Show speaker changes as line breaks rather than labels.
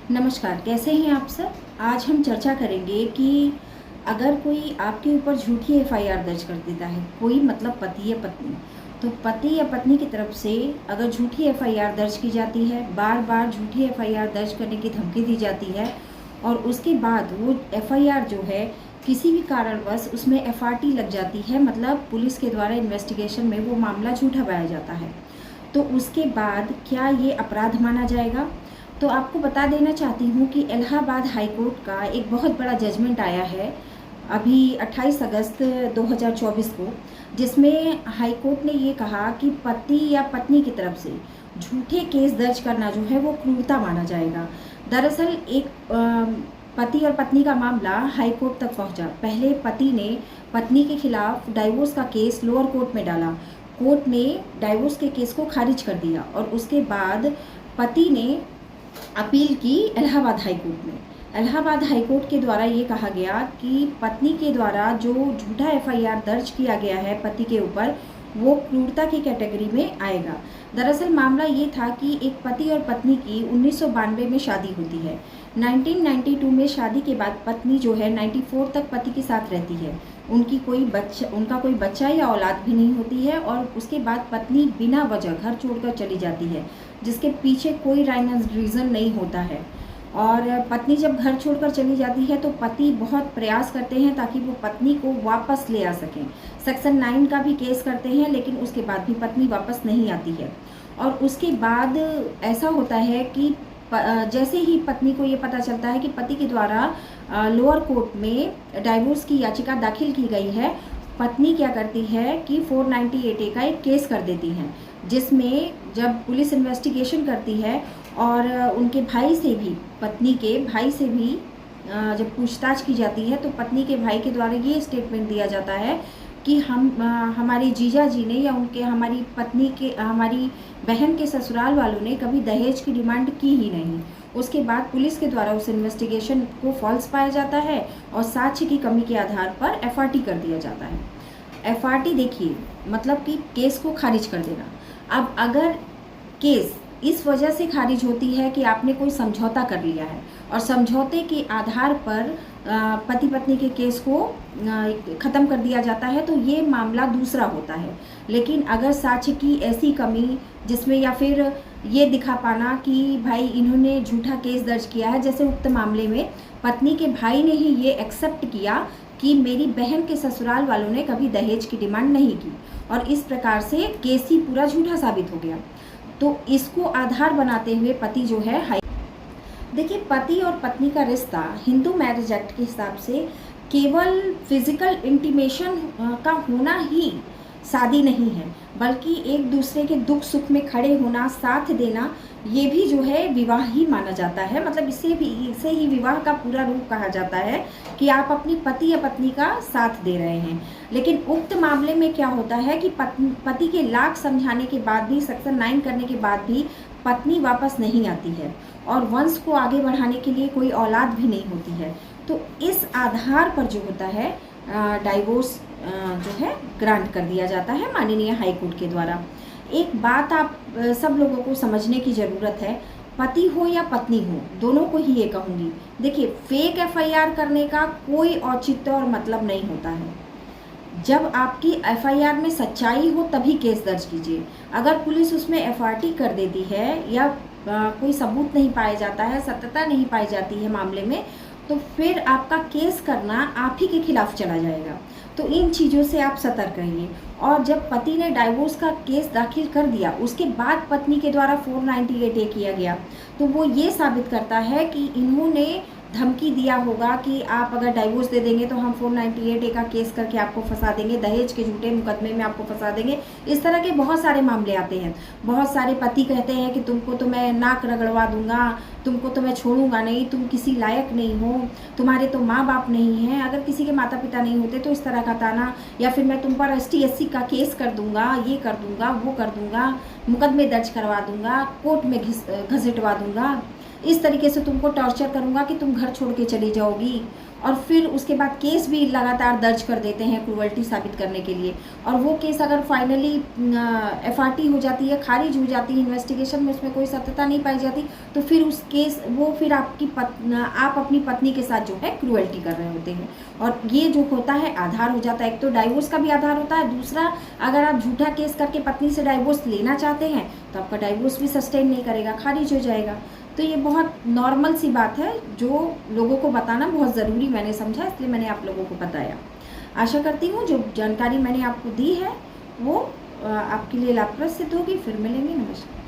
नमस्कार, कैसे हैं आप सब? आज हम चर्चा करेंगे कि अगर कोई आपके ऊपर झूठी एफआईआर दर्ज कर देता है, कोई मतलब पति या पत्नी, तो पति या पत्नी की तरफ से अगर झूठी एफआईआर दर्ज की जाती है, बार-बार झूठी एफआईआर दर्ज करने की धमकी दी जाती है और उसके बाद वो एफआईआर जो है किसी भी कारणवश उसमें एफआरटी लग जाती है, मतलब पुलिस के द्वारा इन्वेस्टिगेशन में वो मामला झूठा पाया जाता है, तो उसके बाद क्या ये अपराध माना जाएगा? तो आपको बता देना चाहती हूँ कि इलाहाबाद हाई कोर्ट का एक बहुत बड़ा जजमेंट आया है अभी 28 अगस्त 2024 को, जिसमें हाई कोर्ट ने ये कहा कि पति या पत्नी की तरफ से झूठे केस दर्ज करना जो है वो क्रूरता माना जाएगा। दरअसल एक पति और पत्नी का मामला हाई कोर्ट तक पहुंचा। पहले पति ने पत्नी के खिलाफ डाइवोर्स का केस लोअर कोर्ट में डाला। कोर्ट ने डाइवोर्स के केस को खारिज कर दिया और उसके बाद पति ने अपील की इलाहाबाद हाई कोर्ट में। इलाहाबाद हाई कोर्ट के द्वारा ये कहा गया कि पत्नी के द्वारा जो झूठा एफआईआर दर्ज किया गया है पति के ऊपर, वो क्रूरता की कैटेगरी में आएगा। दरअसल मामला ये था कि एक पति और पत्नी की 1992 में शादी होती है। 1992 में शादी के बाद पत्नी जो है 94 तक पति के साथ रहती है। उनका कोई बच्चा या औलाद भी नहीं होती है और उसके बाद पत्नी बिना वजह घर छोड़कर चली जाती है, जिसके पीछे कोई रीज़न नहीं होता है। और पत्नी जब घर छोड़कर चली जाती है तो पति बहुत प्रयास करते हैं ताकि वो पत्नी को वापस ले आ सकें। सेक्शन 9 का भी केस करते हैं, लेकिन उसके बाद भी पत्नी वापस नहीं आती है। और उसके बाद ऐसा होता है कि जैसे ही पत्नी को ये पता चलता है कि पति के द्वारा लोअर कोर्ट में डाइवोर्स की याचिका दाखिल की गई है, पत्नी क्या करती है कि 498A का एक केस कर देती हैं, जिसमें जब पुलिस इन्वेस्टिगेशन करती है और उनके भाई से भी, पत्नी के भाई से भी जब पूछताछ की जाती है, तो पत्नी के भाई के द्वारा ये स्टेटमेंट दिया जाता है कि हमारे जीजा जी ने या हमारी बहन के ससुराल वालों ने कभी दहेज की डिमांड की ही नहीं। उसके बाद पुलिस के द्वारा उस इन्वेस्टिगेशन को फॉल्स पाया जाता है और साक्ष्य की कमी के आधार पर एफआरटी कर दिया जाता है। एफआरटी देखिए, मतलब कि केस को खारिज कर देना। अब अगर केस इस वजह से खारिज होती है कि आपने कोई समझौता कर लिया है और समझौते के आधार पर पति पत्नी के केस को ख़त्म कर दिया जाता है, तो ये मामला दूसरा होता है। लेकिन अगर साक्ष्य की ऐसी कमी जिसमें या फिर ये दिखा पाना कि भाई इन्होंने झूठा केस दर्ज किया है, जैसे उक्त मामले में पत्नी के भाई ने ही ये एक्सेप्ट किया कि मेरी बहन के ससुराल वालों ने कभी दहेज की डिमांड नहीं की, और इस प्रकार से केस ही पूरा झूठा साबित हो गया। तो इसको आधार बनाते हुए पति जो है देखिए, पति और पत्नी का रिश्ता हिंदू मैरिज एक्ट के हिसाब से केवल फिजिकल इंटीमेशन का होना ही शादी नहीं है, बल्कि एक दूसरे के दुख सुख में खड़े होना, साथ देना, ये भी जो है विवाह ही माना जाता है। मतलब इसे ही विवाह का पूरा रूप कहा जाता है कि आप अपनी पति या पत्नी का साथ दे रहे हैं। लेकिन उक्त मामले में क्या होता है कि पति के लाख समझाने के बाद भी, सेक्शन 9 करने के बाद भी पत्नी वापस नहीं आती है और वंश को आगे बढ़ाने के लिए कोई औलाद भी नहीं होती है। तो इस आधार पर जो होता है डाइवोर्स जो है ग्रांट कर दिया जाता है माननीय हाई कोर्ट के द्वारा। एक बात आप सब लोगों को समझने की ज़रूरत है, पति हो या पत्नी हो, दोनों को ही ये कहूँगी, देखिए फेक एफआईआर करने का कोई औचित्य और मतलब नहीं होता है। जब आपकी एफआईआर में सच्चाई हो तभी केस दर्ज कीजिए। अगर पुलिस उसमें एफआरटी कर देती है या कोई सबूत नहीं पाया जाता है, सत्यता नहीं पाई जाती है मामले में, तो फिर आपका केस करना आप ही के खिलाफ चला जाएगा। तो इन चीज़ों से आप सतर्क रहिए। और जब पति ने डाइवोर्स का केस दाखिल कर दिया, उसके बाद पत्नी के द्वारा 498A किया गया, तो वो ये साबित करता है कि इन्होंने धमकी दिया होगा कि आप अगर डाइवोर्स दे देंगे तो हम 498A का केस करके आपको फंसा देंगे, दहेज के झूठे मुकदमे में आपको फंसा देंगे। इस तरह के बहुत सारे मामले आते हैं। बहुत सारे पति कहते हैं कि तुमको तो मैं नाक रगड़वा दूंगा, तुमको तो मैं छोड़ूंगा नहीं, तुम किसी लायक नहीं हो, तुम्हारे तो माँ बाप नहीं हैं। अगर किसी के माता पिता नहीं होते तो इस तरह का ताना, या फिर मैं तुम पर ST SC का केस कर दूंगा, ये कर दूंगा, वो कर दूंगा, मुकदमे दर्ज करवा दूंगा, कोर्ट में घसीटवा दूंगा, इस तरीके से तुमको टॉर्चर करूंगा कि तुम घर छोड़ के चली जाओगी। और फिर उसके बाद केस भी लगातार दर्ज कर देते हैं क्रूअल्टी साबित करने के लिए, और वो केस अगर फाइनली एफआरटी हो जाती है, खारिज हो जाती है, इन्वेस्टिगेशन में उसमें कोई सत्यता नहीं पाई जाती, तो फिर उस केस वो फिर आप अपनी पत्नी के साथ जो है क्रूअल्टी कर रहे होते हैं। और ये जो होता है आधार हो जाता है, एक तो डाइवोर्स का भी आधार होता है, दूसरा अगर आप झूठा केस करके पत्नी से डाइवोर्स लेना चाहते हैं तो आपका डाइवोर्स भी सस्टेन नहीं करेगा, खारिज हो जाएगा। तो ये बहुत नॉर्मल सी बात है जो लोगों को बताना बहुत ज़रूरी मैंने समझा, इसलिए मैंने आप लोगों को बताया। आशा करती हूँ जो जानकारी मैंने आपको दी है वो आपके लिए लाभप्रद सिद्ध होगी। फिर मिलेंगे, नमस्कार।